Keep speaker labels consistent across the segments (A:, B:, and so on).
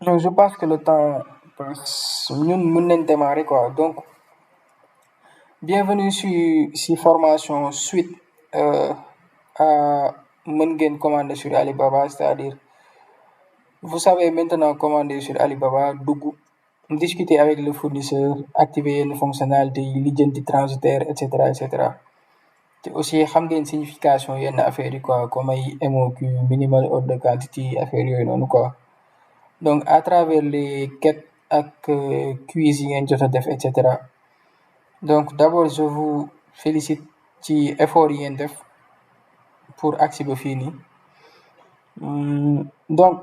A: Donc, je pense que le temps passe. Ñun mën nañ démarrer quoi. Donc, bienvenue sur formation suite à mën ngeen commander sur Alibaba, c'est-à-dire vous savez maintenant commander sur Alibaba, dugg, discuter avec le fournisseur, activer yenn fonctionnalité yi, lijjanti transitaire, et cetera, et cetera. te aussi xam ngeen signification yenn affaire yi quoi comme ay MOQ, minimal order quantity, affaire yooyu noonu quoi. Donc, à travers les quêtes ak quiz yi ngeen jot a def, et cetera. Donc, d'abord, je vous félicite ci effort yi ngeen def pour agsi ba fii nii. Donc,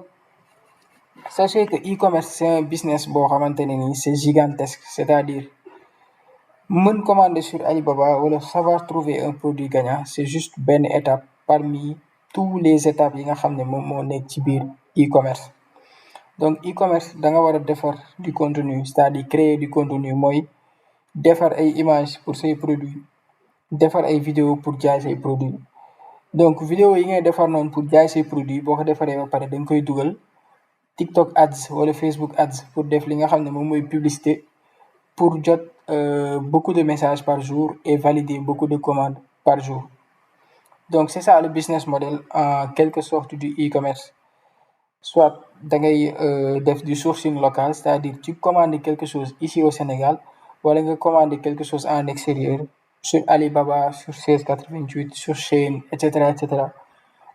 A: sachez que e-commerce c'est un business boo xamante ne nii c'est gigantesque, c'est-à-dire mën commander sur Alibaba wala savoir trouver un produit gagnant c'est juste benn étape parmi tous les étapes yi nga xam ne moom moo nekk ci biir e-commerce. Donc e-commerce da nga war a defar du contenu, c'est-à-dire créer du contenu mooy defar ay images pour say produits, defar ay vidéo pour jaay say produits. Donc vidéo yi ngay defar noonu pour jaay say produits boo ko defaree ba pare da nga koy dugal TikTok ads wala Facebook ads pour def li nga xam ne moom mooy publicité pour jot beaucoup de messages par jour et valider beaucoup de commandes par jour. Donc c'est ça le business model en quelque sorte du e-commerce. Soit da ngay def du sourcing local, c'est-à-dire tu commandes quelque chose ici au Sénégal wala nga commander quelque chose en extérieur sur Alibaba, sur 1688, sur Shein, et cetera, et cetera.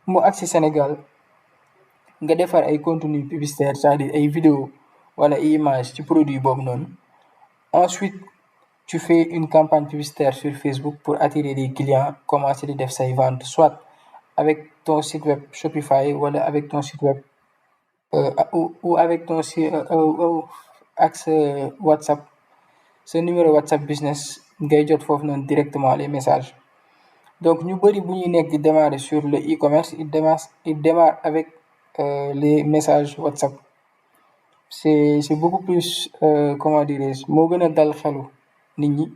A: mu agsi Sénégal nga defar ay contenu publicitaire, c'est-à-dire ay vidéo wala ay image ci produit boobu noonu. Ensuite, tu fais une campagne publicitaire sur Facebook pour attirer des clients, commencer di def say ventes, soit avec ton site web Shopify wala avec ton site web ou avec ton site ak sa WhatsApp, sa numéro WhatsApp business ngay jot foofu noonu directement les messages. Donc ñu bëri bu ñuy nekk di démarrer sur le e-commerce, ils démarrent avec les messages WhatsApp. C'est beaucoup plus comment dirais-je moo gën a dal xelu nit ñi.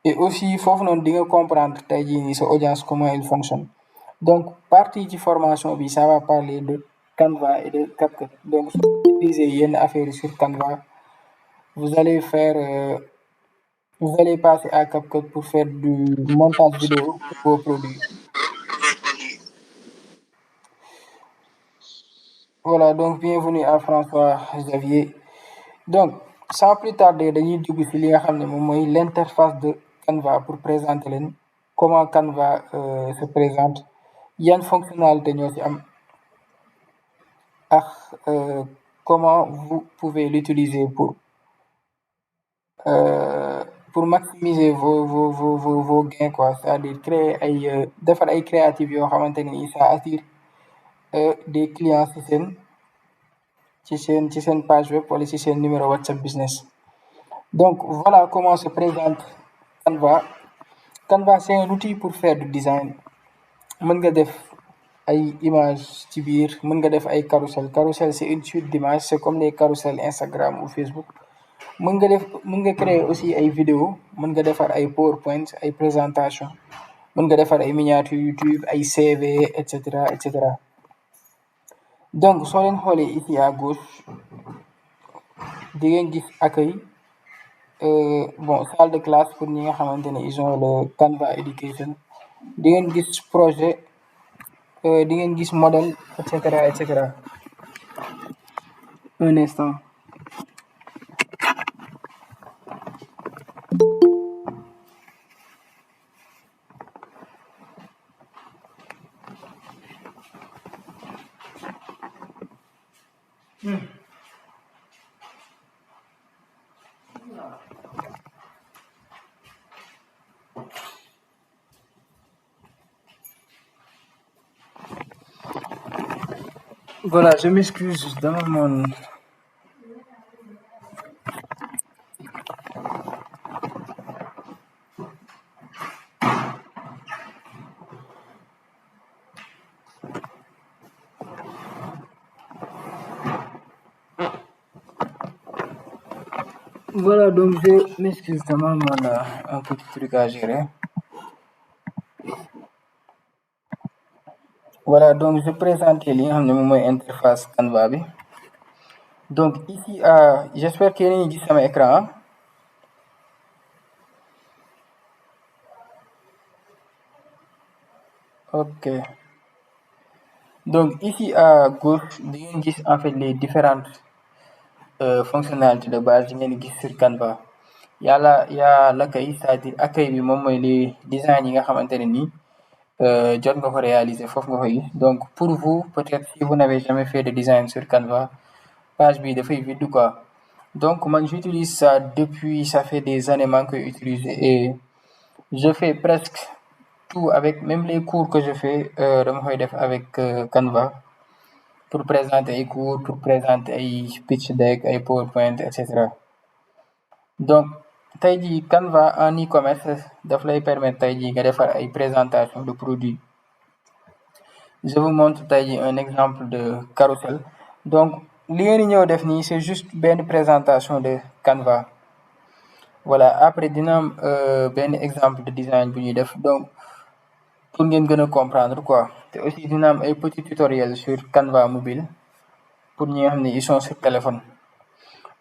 A: Et aussi foofu noonu di nga comprendre tey jii nii sa audience comment il fonctionne. Donc partie ci formation bi ça va parler de Canva et de CapCut. Donc si vous utilisez yenn affaire yi sur Canva, vous allez passer à CapCut pour faire du montage vidéo pour vos produits. Voilà, donc bienvenue à François Xavier. Donc sans plus tarder dañuy dugg ci li nga xam ne moom mooy l'interface de Canva pour présenter leen comment Canva se présente, yan fonctionnalité ñoo ci am ak comment vous pouvez l'utiliser pour maximiser vos gains quoi, c'est-à-dire créer ay defar ay créatifs yoo xamante ne ça attire des clients ci seen page web wala ci seen numéro WhatsApp business. Donc voilà comment se présente Canva. Canva c'est un outil pour faire du design. mën nga def ay images ci biir, mën nga def ay carousel c'est une suite d'images, c'est comme les carousels Instagram ou Facebook. mën nga créer aussi ay vidéo, mën nga defar ay PowerPoint, ay présentation, mën nga defar ay miniatures YouTube, ay CV, et cetera, et cetera. Donc soo leen xoolee ici à gauche di ngeen gis accueil, bon salle de classe pour ñi nga xamante ne ils ont le Canva Education, di ngeen gis projet, di ngeen gis modèle, et cetera, et cetera. Un instant. Voilà, je m'excuse dama moon voilà, donc je m'excuse dama moon un petit truc à gérer. Voilà, donc je présente li nga xam ne moom mooy interface Canva bi. Donc ici j'espère que yéen a ngi gis sama écran ah. Ok. Donc ici à gauche di ngeen gis en fait les différentes fonctionnalités de base yi ngeen gis sur Canva. Y a l'accueil, c'est-à-dire accueil bi moom mooy les designs yi nga xamante ne nii jot nga ko réaliser foofu nga koy gis. Donc pour vous peut-être si vous n'avez jamais fait de design sur Canva page bi dafay vide quoi. Donc moi j'utilise ça depuis ça fait des années maa ngi koy utiliser et je fais presque tout avec même les cours que je fais dama koy def avec Canva pour présenter ay cours pour présenter ay pitch deck ay PowerPoint et cetera. Donc tey jii Canva en e-commerce daf lay permettre tey jii nga defar ay présentation de produits. Je vous montre tey jii un exemple de carrousel. Donc li ngeen di ñëw def nii c'est juste benn présentation de Canva. Voilà après dina am benn exemple de design bu ñuy def donc pour ngeen gën a comprendre quoi te aussi dina am ay petits tutoriels sur Canva mobile pour ñi nga xam ne ils sont sur téléphone.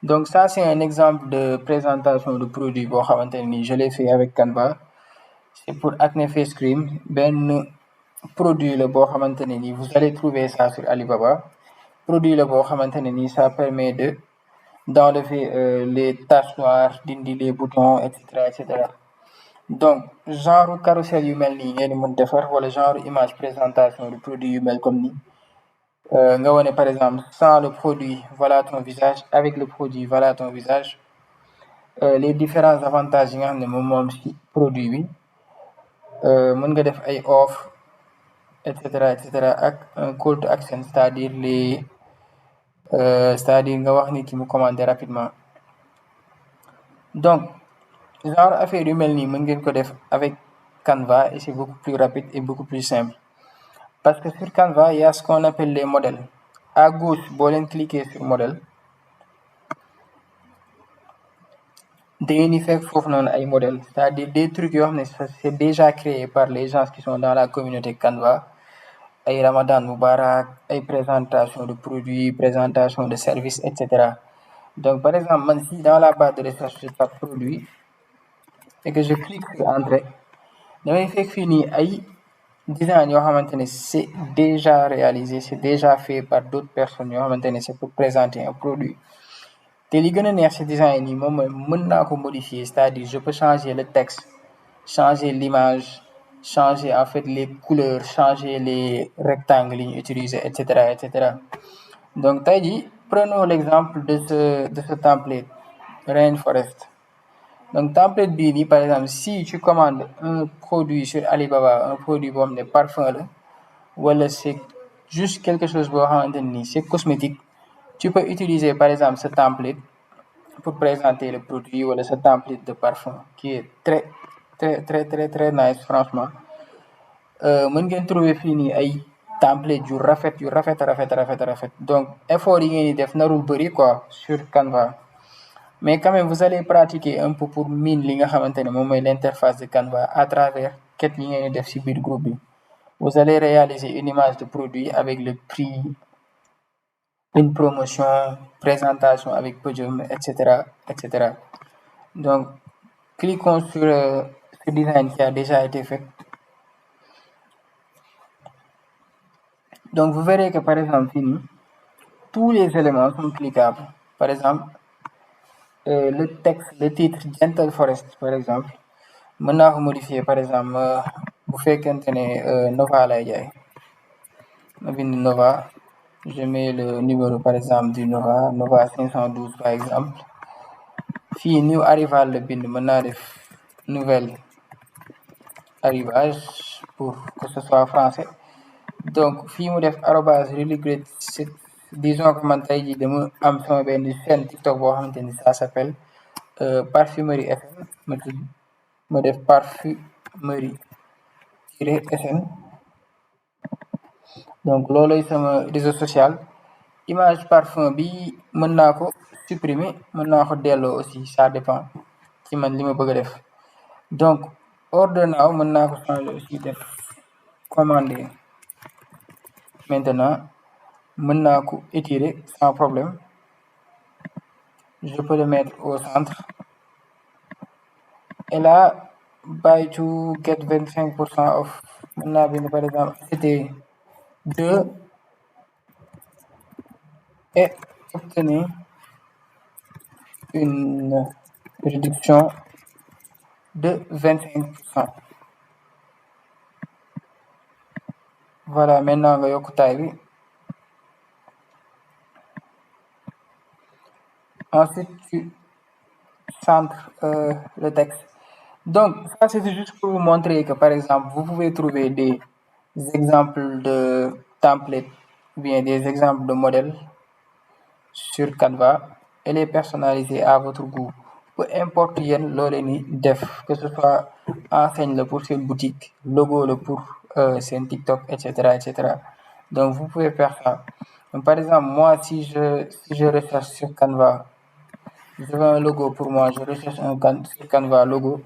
A: Donc ça c'est un exemple de présentation de produit boo xamante ne nii je l'ai fait avec Canva c'est pour Acne Face Cream benn produit la boo xamante ne nii vous allez trouver ça sur Alibaba produit la boo xamante ne nii ça permet de d'enlever les taches noires dindi les boutons et cetera. Donc genre carrousel yu mel nii ngeen di mën defar wala genre image présentation de produit yu mel comme nii nga wane par exemple sans le produit voilà ton visage avec le produit voilà ton visage les différents avantages yi nga xam ne moom moom ci produit bi mën nga def ay offre et cetera ak un call to action c'est-à-dire c'est-à-dire nga wax nit ki mu commander rapidement donc genre affaire yu mel nii mën ngeen ko def avec Canva et c'est beaucoup plus rapide et beaucoup plus simple parce que sur Canva il y a ce qu'on appelle les modèles à gauche boo leen cliquer sur modèle da ngeen di fekk foofu noonu ay modèles c'est-à-dire des trucs yoo xam ne c'est déjà créé par les gens qui sont dans la communauté Canva ay Ramadan Moubarak ay présentation de produits présentation de services et cetera donc par exemple man si dans la barre de recherche je tape produit et que je clique sur entrée damay fekk fii nii ay design yoo xamante ne c'est déjà réalisé c'est déjà fait par d'autres personnes yoo xamante ne c'est pour présenter un produit te li gën a neex ci design yi moom mooy mën naa ko modifier c'est-à-dire je peux changer le texte changer l'image changer en fait les couleurs changer les rectangles yi ñu utiliser et cetera donc tey jii prenons l'exemple de ce template Rainforest donc template bii nii par exemple si tu commandes un produit sur Alibaba un produit boo xam ne parfum la wala c'est juste quelque chose boo xamante ne nii c'est cosmétique tu peux utiliser par exemple ce template pour présenter le produit wala ce template de parfum qui est très nice franchement mën ngeen trouver fii nii ay template yu rafet donc effort yi ngeen di def narul bëri quoi sur Canva mais quand même vous allez pratiquer un peu pour miin li nga xamante ne moom mooy l'interface de Canva à travers quête yi ngeen di def ci biir groupe bi vous allez réaliser une image de produit avec le prix une promotion présentation avec podium et cetera donc cliquons sur ce design qui a déjà été fait donc vous verrez que par exemple fii nii tous les éléments sont cliquables par exemple le texte le titre Gentle Forest par exemple mën naa ko modifier par exemple bu fekkente ne Nova lay jaay ma bind Nova je mets le numéro par exemple du Nova 512 par exemple fii new arrival la bind mën naa def nouvelle arrivage pour que ce soit français donc fii mu def arobase religrade disons que man tey jii dama am sama benn chaîne TikTok boo xamante ni ça s'appelle Parfumerie SN ma def Parfumerie SN donc looloy sama réseau social image parfum bi mën naa ko supprimer mën naa ko delloo aussi ça dépend ci man li ma bëgg a def donc order now mën naa ko changer aussi def commander maintenant mën naa ko étirer sans problème je peux le mettre au centre. Et là, buy to get 25% off. Mën naa bind par exemple acheter 2 et obtenez une réduction de 25%. Voilà, maintenant nga yokk taille bi. Ensuite, tu centres le texte. Donc, ça c'est juste pour vous montrer que par exemple, vous pouvez trouver des exemples de templates ou bien des exemples de modèles sur Canva et les personnaliser à votre goût. Peu importe yéen loo leen di def, que ce soit enseigne la pour seen boutique, logo la pour seen TikTok, etc. Donc, vous pouvez faire ça. Donc, par exemple, moi, si je recherche sur Canva, je veux un logo pour moi, je recherche sur Canva logo.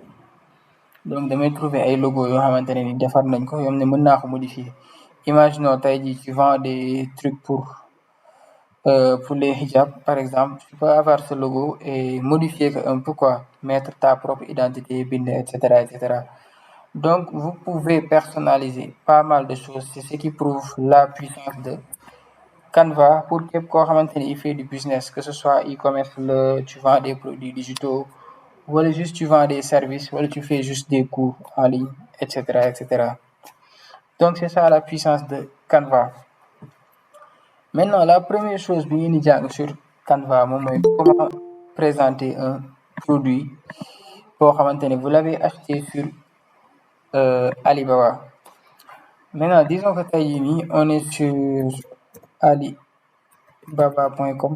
A: Donc, damay trouver ay logo yoo xamante ne ni defar nañ ko yoo ne mën naa ko modifier. Imaginons tey jii tu vends des trucs pour les hijabs, par exemple, tu peux avoir ce logo et modifier un peu quoi, mettre ta propre identité, bind, etc. Donc, vous pouvez personnaliser pas mal de choses. C'est ce qui prouve la puissance de Canva pour képp koo xamante ni il fait du business, que ce soit e-commerce, tu vends des produits digitaux, wala juste tu vends des services, wala tu fais juste des cours en ligne, etc. Donc, c'est ça la puissance de Canva. Maintenant, la première chose bi ngeen di jàng sur Canva moom mooy comment présenter un produit boo xamante ne vous l'avez acheté sur Alibaba. Maintenant, disons que tey jii nii on est sur alibaba.com.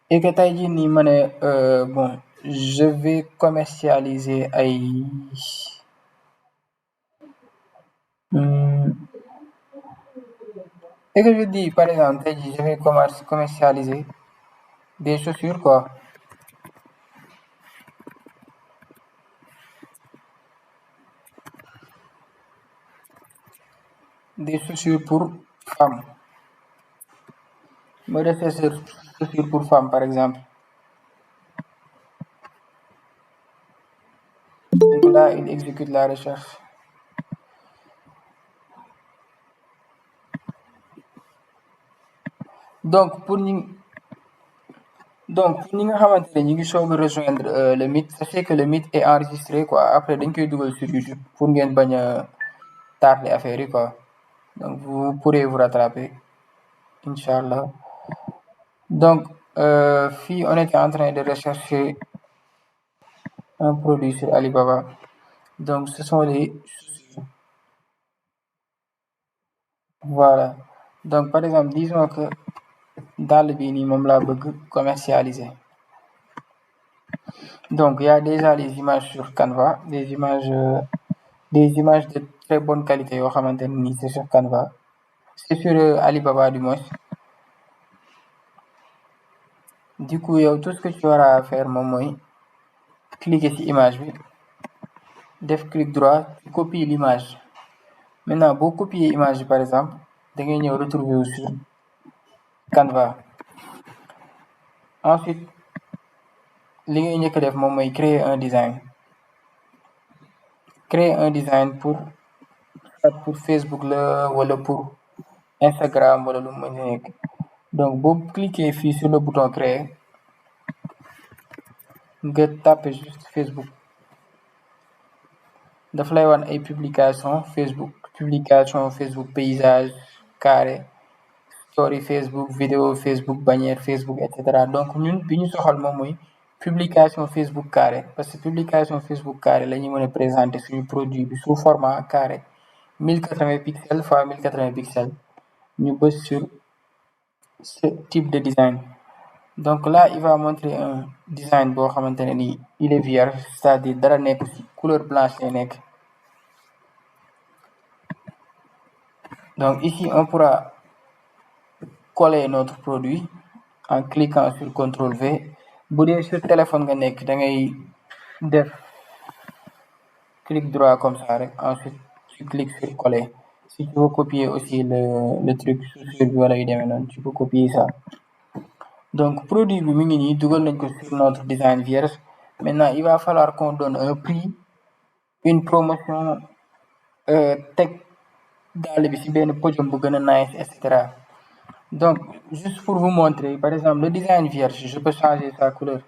A: Et que tey jii nii ma ne bon, je vais commercialiser ay et que je dis par exemple tey jii je vais commercialiser des chaussures quoi. Des chaussures pour femmes. Ma defee chaussures pour femmes par exemple. Donc là, il exécute la recherche. Donc pour ñi nga xamante ne ñu ngi soog a rejoindre le Meet, sachez que le Meet est enregistré quoi. Après dañ koy dugal sur YouTube pour ngeen bañ a tardé affaire yi quoi. Donc vous pourrez vous rattraper, Inch'Allah. Donc fii on était en train de rechercher un produit sur Alibaba. Donc ce sont les chaussures. Voilà. Donc par exemple, disons que dàll bii nii moom laa bëgg commercialiser. Donc il y a déjà les images sur Canva, des images de très bonne qualité yoo xamante ne nii c'est sur Canva. C'est sur Alibaba du moins. Du coup yow tout ce que tu auras à faire moom mooy cliquer ci image bi, def clic droit, tu copies l'image. Maintenant boo copier image bi par exemple da ngay ñëw retrouver wu sur Canva. Ensuite li ngay njëkk a def moom mooy créer un design. Créer un design pour Facebook la wala pour Instagram wala lu mu mën a nekk. Donc boo cliquer fii sur le bouton créer nga taper juste Facebook, daf lay wan ay publication Facebook paysage carré, story Facebook, vidéo Facebook, bannière Facebook, etc. Donc ñun bi ñu soxal moom mooy publication Facebook carré, parce que publication Facebook carré la ñu mën a présenter suñu produit bi sous format carré 1080 pixels x 1080 pixels. ñu bës sur ce type de design. Donc là il va montrer un design boo xamante ne ni il est vierge, c'est-à-dire dara nekk ci couleur blanche lay nekk. Donc ici on pourra coller notre produit en cliquant sur CTRL V. Bu dee sur téléphone nga nekk da ngay def clic droit comme ça rek, ensuite tu cliques sur coller. Si tu veux copier aussi le truc chaussure bi wala yu demee noonu, tu peux copier ça. Donc produit bi mi ngi nii dugal nañ ko sur notre design vierge. Maintenant il va falloir qu'on donne un prix, une promotion, teg dàll bi ci benn podium bu gën a nice et cetera. Donc juste pour vous montrer, par exemple le design vierge, je peux changer sa couleur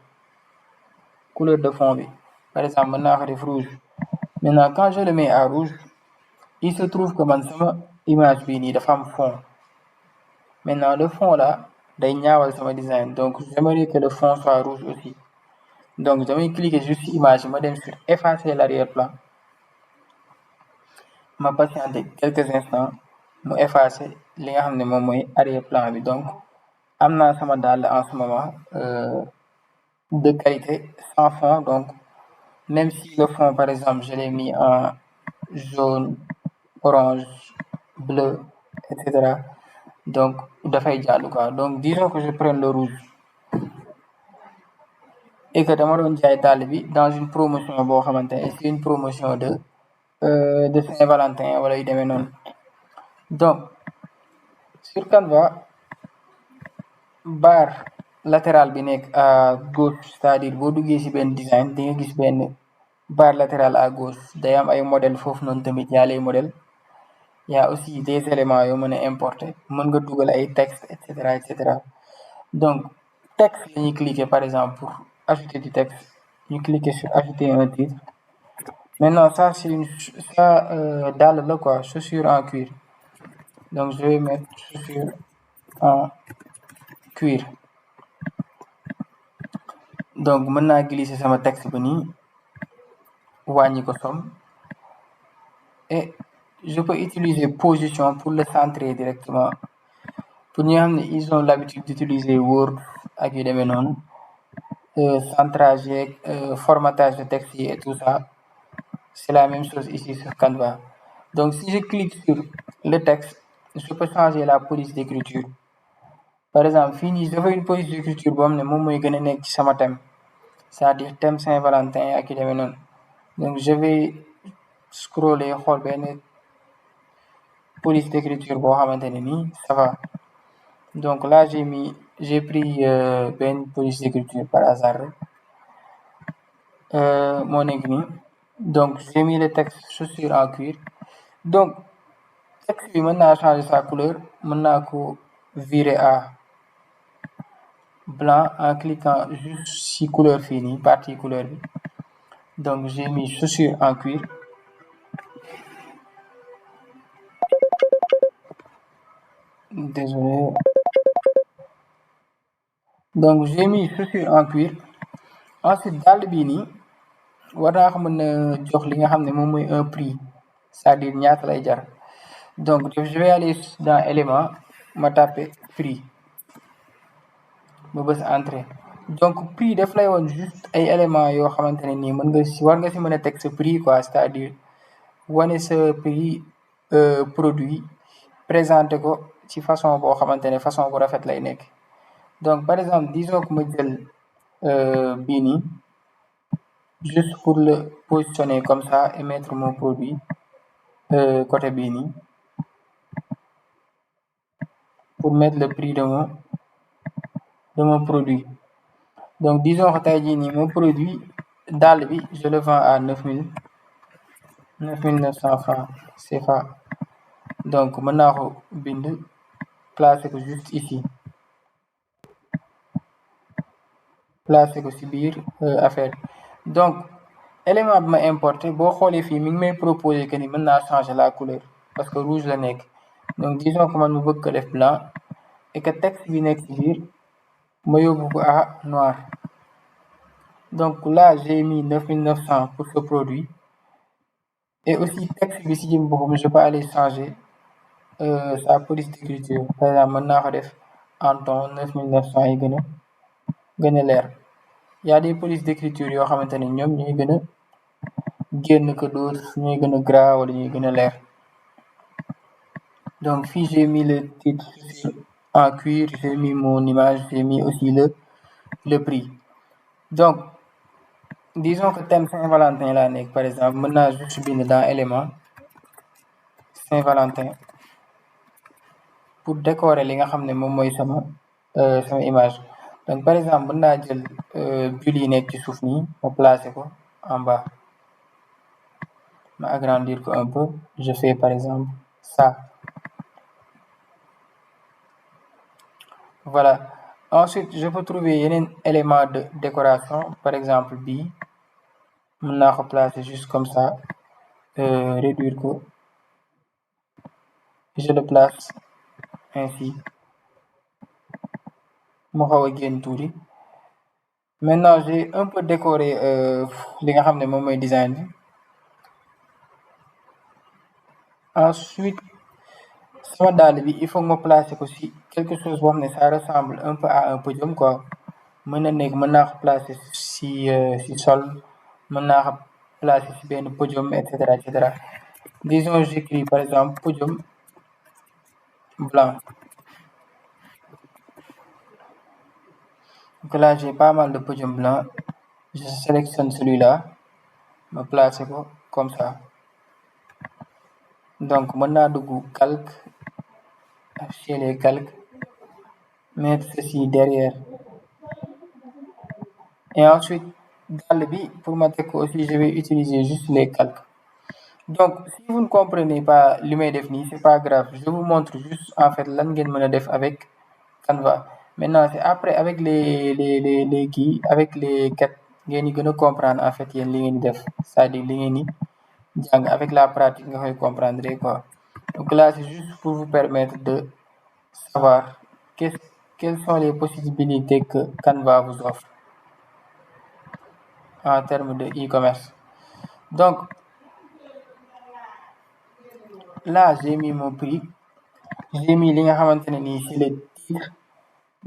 A: de fond bi. Par exemple mën naa ko def rouge. Maintenant quand je le mets à rouge, il se trouve que man sama image bii nii dafa am fond. Maintenant le fond là day ñaawal sama design, donc j'aimerais que le fond soit rouge aussi. Donc damay cliquer juste ci image yi ma dem sur effacer l'arrière-plan, ma patienter quelques instants mu effacer li nga xam ne moom mooy arrière-plan bi. Donc am naa sama dàll en ce moment de qualité sans fond. Donc même si le fond par exemple je l'ai mis en jaune, orange, bleu, etc. donc dafay jàll quoi. Donc disons que je prenne le rouge et que dama doon jaay dàll bi dans une promotion boo xamante ne c'est une promotion de Saint-Valentin wala yu demee noonu. Donc sur Canva, barre latérale bi nekk à gauche, c'est-à-dire boo duggee ci benn design di nga gis benn barre latérale à gauche, day am ay modèles foofu noonu tamit. Y a les modèles, y a aussi des éléments yoo mën a importer, mën nga dugal ay texte et cetera. Donc texte la ñuy cliquer par exemple pour ajouter du texte, ñu cliquer sur ajouter un titre. Maintenant ça c'est dàll la quoi, chaussure en cuir. Donc je vais mettre chaussure en cuir. Donc mën naa glisser sama texte bi nii, wàññi ko somme, et je peux utiliser position pour le centrer directement. Pour ñi nga xam ne ils ont l'habitude d'utiliser Word ak yu demee noonu, centrage yeeg formatage de texte yi et tout ça, c'est la même chose ici sur Canva. Donc si je clique sur le texte, je peux changer la police d'écriture. Par exemple fii nii je veux une police d'écriture boo xam ne moom mooy gën a nekk ci sama thème, c'est-à-dire thème Saint-Valentin ak yu demee noonu. Donc je vais scroller xool benn police d'écriture boo xamante ne nii ça va. Donc là j'ai pris benn police d'écriture par hasard rek, moo nekk nii. Donc j'ai mis le texte chaussure en cuir. Donc texte bi mën naa changer sa couleur, mën naa ko virer à blanc en cliquant juste ci couleur fii nii, partie couleur bi. Donc j'ai mis chaussure en cuir. Désolé. Donc j'ai mis chaussure en cuir. Ensuite dàll bii nii war naa ko mën a jox li nga xam ne moom mooy un prix, c'est-à-dire ñaata lay jar. Donc je vais aller dans élément, ma taper prix, ma bës entrée. Donc prix daf lay woon juste ay éléments yoo xamante ne nii mën nga si war nga si mën a teg sa prix quoi, c'est-à-dire wane sa prix produit, présenter ko ci façon boo xamante ne façon bu rafet lay nekk. Donc par exemple disons que ma jël bii nii juste pour le positionner comme ça et mettre mon produit côté bii nii, pour mettre le prix de mon produit. Donc disons que tey jii nii mon produit dàll bi je le vends à 9 900 francs CFA. Donc mën naa ko bind placer ko juste ici, placer ko ci biir affaire. Donc élément bi ma importé boo xoolee fii mi ngi may proposer que ni mën naa changer la couleur parce que rouge la nekk. Donc disons que man mu bëgg ko def blanc et que texte bi nekk ci biir ma yóbbu ko à noir. Donc là j'ai mis 9900 pour ce produit, et aussi texte bi ci jëm boppam je peux aller changer sa police d'écriture. Par exemple mën naa ko def en ton 9900 yi gën a leer. Y a des polices d'écriture yoo xamante ne ñoom ñooy gën a génn que d'autres, ñooy gën a gras wala ñooy gën a leer. Donc fii j'ai mis le titre en cuir, j'ai mis mon image, j'ai mis aussi le prix. Donc disons que thème Saint-Valentin laa nekk par exemple mën naa juste bind dans élément Saint-Valentin pour décorer li nga xam ne moom mooy sama image donc par exemple mën naa jël bulle yi nekk ci suuf nii ma placer ko en bas ma agrandir ko un peu je fais par exemple ça. Voilà. Ensuite, je peux trouver yeneen élément de décoration par exemple bii mën naa ko placer juste comme ça réduire ko je le place ainsi mu xaw a génn tuuti. Maintenant j'ai un peu décoré li nga xam ne moom mooy design bi. Ensuite sama dàll bi il faut que ma placer ko si quelque chose boo xam ne ça ressemble un peu à un podium quoi mën na nekk mën naa ko placer si sol mën naa ko placer si benn podium et cetera. Disons j'écris par exemple podium blanc. Donc là j'ai pas mal de podium blanc je sélectionne celui-là ma placer ko comme ça donc mën naa dugg calque afficher les calques mettre ceci derrière et ensuite dàll bi pour ma teg ko aussi je vais utiliser juste les calques. Donc si vous ne comprenez pas li may def nii c'est pas grave je vous montre juste en fait lan ngeen mën a def avec Canva. Maintenant c'est après avec les kii avec les quêtes ngeen di gën a comprendre en fait yéen li ngeen di def c'est-à-dire li ngeen di jàng avec la pratique nga koy comprendre quoi. Donc là c'est juste pour vous permettre de savoir quelles sont les possibilités que Canva vous offre en termes de e-commerce. Donc là j'ai mis mon prix j'ai mis li nga xamante ne nii c'est le titre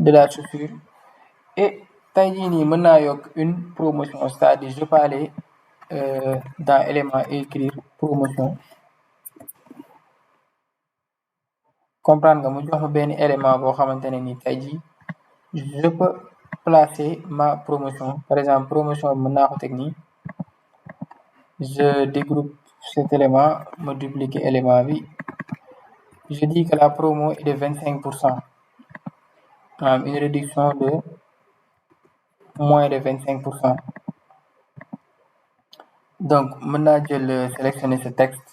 A: de la chaussure et tey jii nii mën naa yokk une promotion c'est-à-dire je peux aller dans élément écrire promotion comprendre nga mu jox ma benn élément boo xamante ne nii tey jii je peux placer ma promotion par exemple promotion bi mën naa ko teg nii je dégroupe cet élément ma dupliquer élément bi je dis que la promo est de 25%. Une réduction de moins de 25%. Donc mën naa jël sélectionner ce texte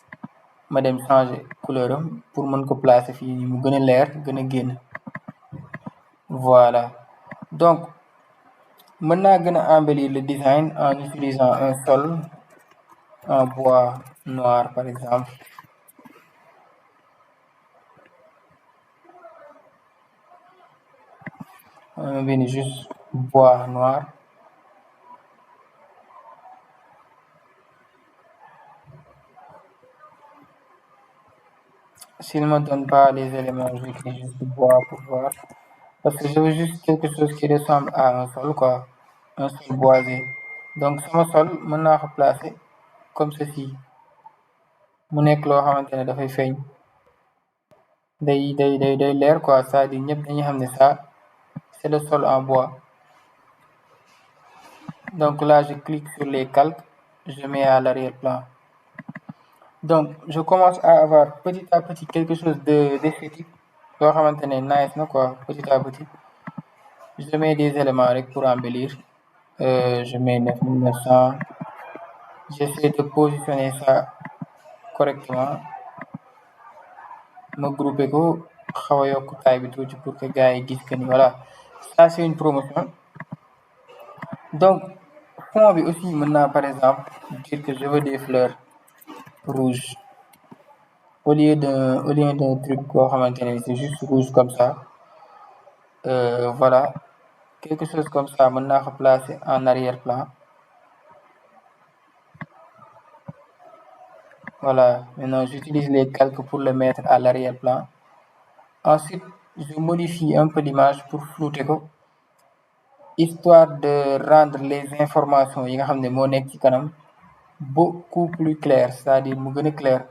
A: ma dem changer couleur am pour mën ko placer fii nii mu gën a leer gën a génn voilà donc mën naa gën a embellir le design en utilisant un sol en bois noir par exemple. Bind juste bois noir. S'il ne me donne pas les éléments, j'écris juste bois pour voir. Parce que je veux juste quelque chose qui ressemble à un sol quoi, un sol boisé. Donc sama sol mën naa ko placer comme ceci mu nekk loo xamante ne dafay feeñ day leer quoi c'est-à-dire ñëpp dañuy xam ne ça c'est le sol en bois. Donc là je clique sur les calques je mets à l'arrière-plan. Donc je commence à avoir petit à petit quelque chose d'esthétique loo xamante ne nice na quoi petit à petit. Je mets des éléments rek pour embellir. Je mets 9900. J'essaie de positionner ça correctement. Ma grouper ko xaw a yokk taille bi tuuti pour que gars yi gis que ni voilà ça c'est une promotion. Donc fond bi aussi mën naa par exemple dire que je veux des fleurs rouges au lieu d'un truc koo xamante ne c'est juste rouge comme ça. Voilà quelque chose comme ça mën naa ko placer en arrière-plan. Voilà, maintenant j'utilise les calques pour le mettre à l'arrière-plan. Ensuite, je modifie un peu l'image pour flouter ko, histoire de rendre les informations yi nga xam ne moo nekk ci kanam beaucoup plus clair, c'est-à-dire mu gën a clair.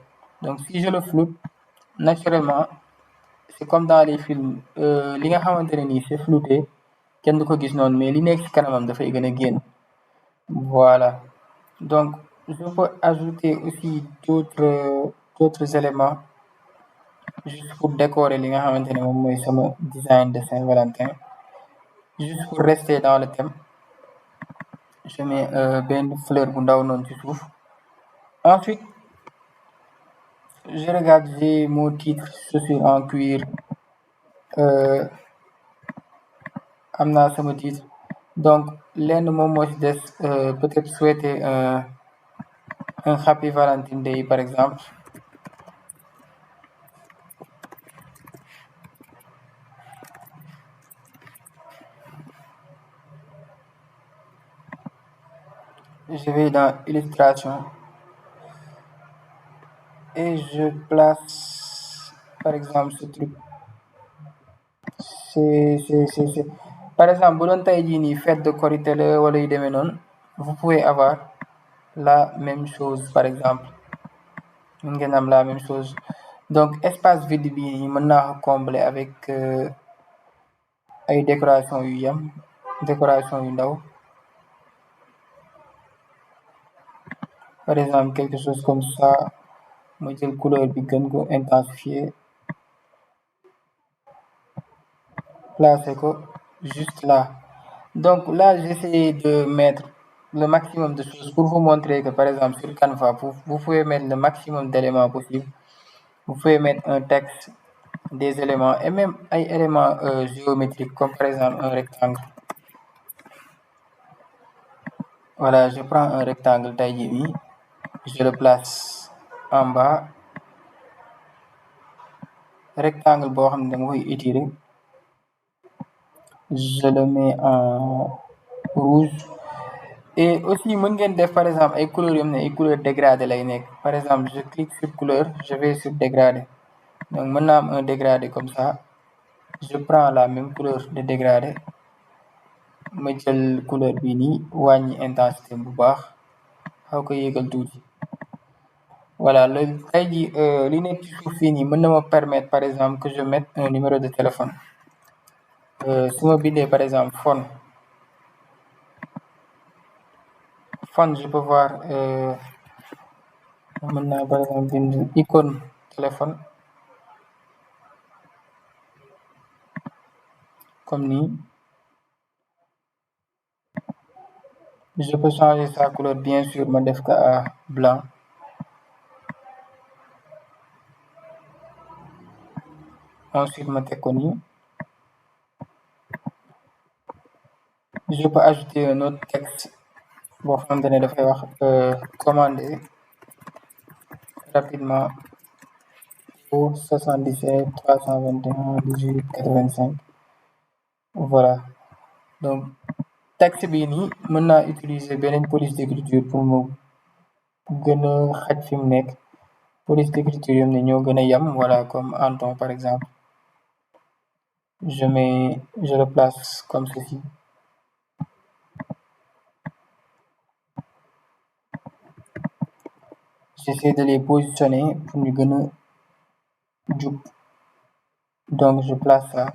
A: Donc si je le floute, naturellement, c'est comme dans les films li nga xamante ne nii c'est flouté kenn du ko gis noonu mais li nekk ci kanamam dafay gën a génn. Voilà. Donc, je peux ajouter aussi d'autres éléments juste pour décorer li nga xamante ne moom mooy sama design de Saint-Valentin. Juste pour rester dans le thème, je mets benn fleur bu ndaw noonu ci suuf. Ensuite, je regarde, j'ai mon titre chaussure en cuir. Euh, am naa sama titre. Donc, lenn moom moo ci des peut-être souhaiter un happy Valentine Day par exemple. Je vais dans illustration et je place par exemple ce truc. C'est par exemple bu doon tey jii nii fête de Korité la wala yu demee noonu, vous pouvez avoir la même chose par exemple. Mën ngeen am la même chose. Donc espace vide bi nii mën naa ko combler avec ay décoration yu yem, décoration yu ndaw. Par exemple quelque chose comme ça, ma jël couleur bi gën ko intensifier, placer ko juste là. Donc là j'essaie de mettre le maximum de choses pour vous montrer que par exemple sur Canva vous pouvez mettre le maximum d'éléments possibles. Vous pouvez mettre un texte, des éléments et même ay éléments géométriques comme par exemple un rectangle. Voilà, je prends un rectangle tey jii nii, je le place en bas. Rectangle boo xam ne dama koy étirer, je le mets en rouge. Et aussi mën ngeen def par exemple ay couleurs yoo xam ne ay couleurs dégradées lay nekk. Par exemple je clique sur couleur, je vais sur dégradé. Donc mën naa am un dégradé comme ça. Je prends la même couleur de dégradé, ma jël couleur bii nii wàññi intensité bu baax, xaw ko yéegal tuuti. Voilà, léegi tey jii li nekk ci suuf fii nii mën na ma permettre par exemple que je mette un numéro de téléphone. Su ma bindee par exemple fond je peux voir mën naa par exemple bind icône téléphone comme nii. Je peux changer sa couleur bien sûr ma def ko à blanc. Ensuite ma teg ko nii. Je peux ajouter un autre texte boo xamante ne dafay wax commander rapidement au 77 321 18 85. Voilà, donc texte bii nii mën naa utiliser beneen police d'écriture pour mu gën a xaj fi mu nekk. Police d'écriture yam ne ñoo gën a yam, voilà, comme Anton par exemple. Je le place comme ceci. J'essaie de les positionner pour ñu gën a jub. Donc je place ça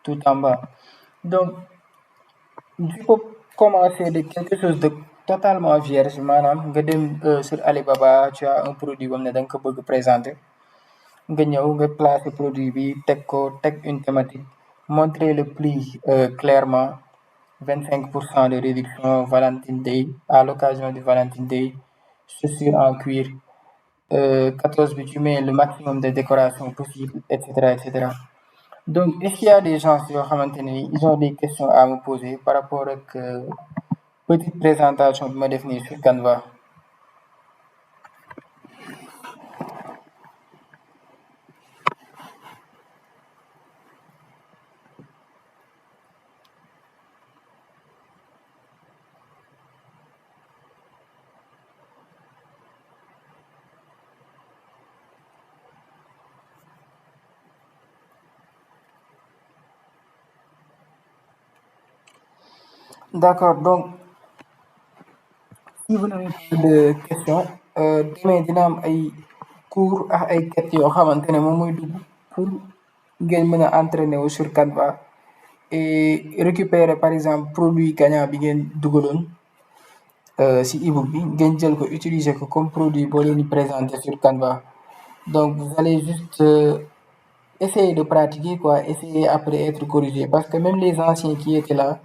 A: tout en bas. Donc tu peux commencer de quelque chose de totalement vierge, maanaam nga dem sur Alibaba, tu as un produit bam ne da nga ko bëgg présenter, nga ñëw nga placer produit bi teg ko, teg une thématique, montrer le prix clairement, 25% de réduction Valentine Day, à l'occasion du Valentine Day, chaussures en cuir, 14 bi tu mets le maximum de décoration possible, etc., etc. Donc est-ce qu'il y a des gens yoo xamante ne ils ont des questions à me poser par rapport ak petite présentation bi ma def nii sur Canva? D'accord, donc si vous n'avez pas de questions, demain dina am ay cours ak ay quêtes yoo xamante ne moom mooy dugg pour ngeen mën a entraîner wu sur Canva et récupérer par exemple produit gagnant bi ngeen dugaloon si ebook bi ngeen jël ko utiliser ko comme produit boo leen di présenter sur Canva. Donc vous allez juste essayer de pratiquer quoi, essayer après être corrigé parce que même les anciens qui étaient là,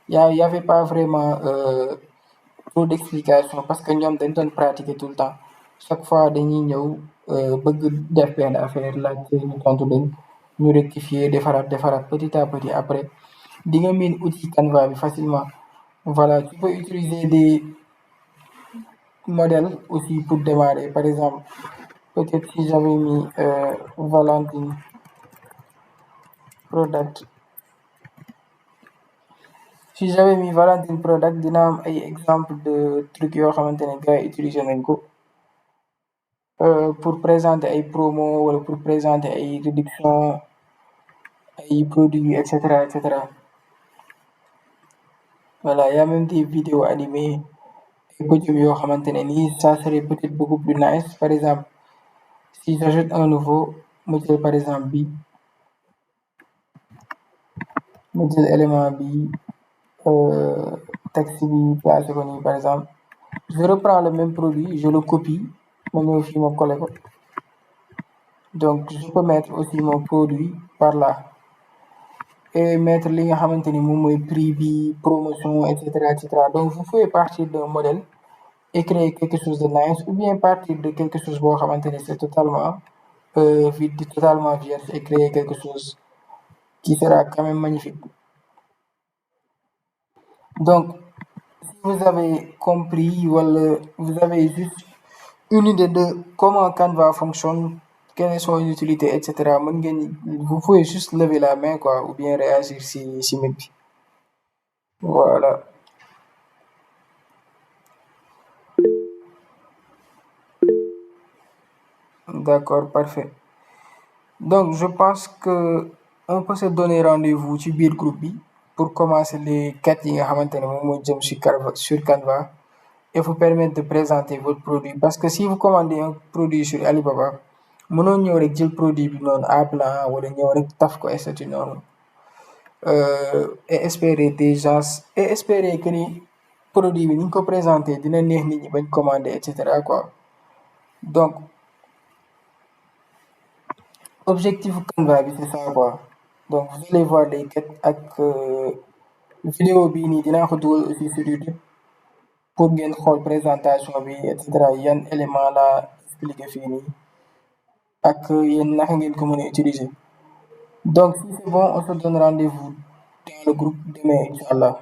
A: y avait pas vraiment trop d'explications parce que ñoom dañ doon pratiquer tout le temps chaque fois dañuy ñëw bëgg def benn affaire laajte ñu tontu leen ñu rectifier defaraat petit à petit après di nga miin outil Canva bi facilement. Voilà, tu peux utiliser des modèles aussi pour démarrer. Par exemple, peut-être si j'avais mis Valentine Product, si j'avais mis Valentine Product dina am ay exemple de trucs yoo xamante ne gars yi utiliser nañ ko pour présenter ay promo wala pour présenter ay réduction ay produits et cetera. Voilà, y a même des vidéos animées ay podium yoo xamante ne nii ça serait peut-être beaucoup plus nice. Par exemple, si j'ajoute un nouveau ma jël par exemple bi ma jël élément bi texte bi placé ko nii par exemple, je reprends le même produit, je le copie ma ñëw fii ma coller ko. Donc je peux mettre aussi mon produit par là et mettre li nga xamante ni moom mooy prix bi, promotion et cetera. Donc vous pouvez partir d'un modèle et créer quelque chose de nice ou bien partir de quelque chose boo xamante ni c'est totalement vide, totalement vierge et créer quelque chose qui sera quand même magnifique. Donc si vous avez compris wala vous avez juste une idée de comment Canva fonctionne, quelle est son utilité, etc. mën ngeen vous pouvez juste lever la main quoi ou bien réagir si mbir bi. Voilà. D'accord, parfait. Donc je pense que on peut se donner rendez-vous ci biir groupe bi pour commencer les quêtes yi nga xamante ne moom mooy jëm sur Canva et vous permettre de présenter votre produit parce que si vous commandez un produit sur Alibaba mënoo ñëw rek jël produit bi noonu à blanc wala ñëw rek taf ko statut noonu et espérer que ni produit bi ni ñu ko présenté dina neex nit ñi bañ commander et cetera quoi. Donc objectif Canva bi c'est ça quoi. Donc vous allez voir les quêtes ak vidéo bii nii dinaa ko dugal aussi sur YouTube pour ngeen xool présentation bi et cetera yan élément la expliqué fii nii ak yéen naka ngeen ko mën a utiliser. Donc si c'est bon, on se donne rendez-vous dans le groupe demain, Inch'Allah.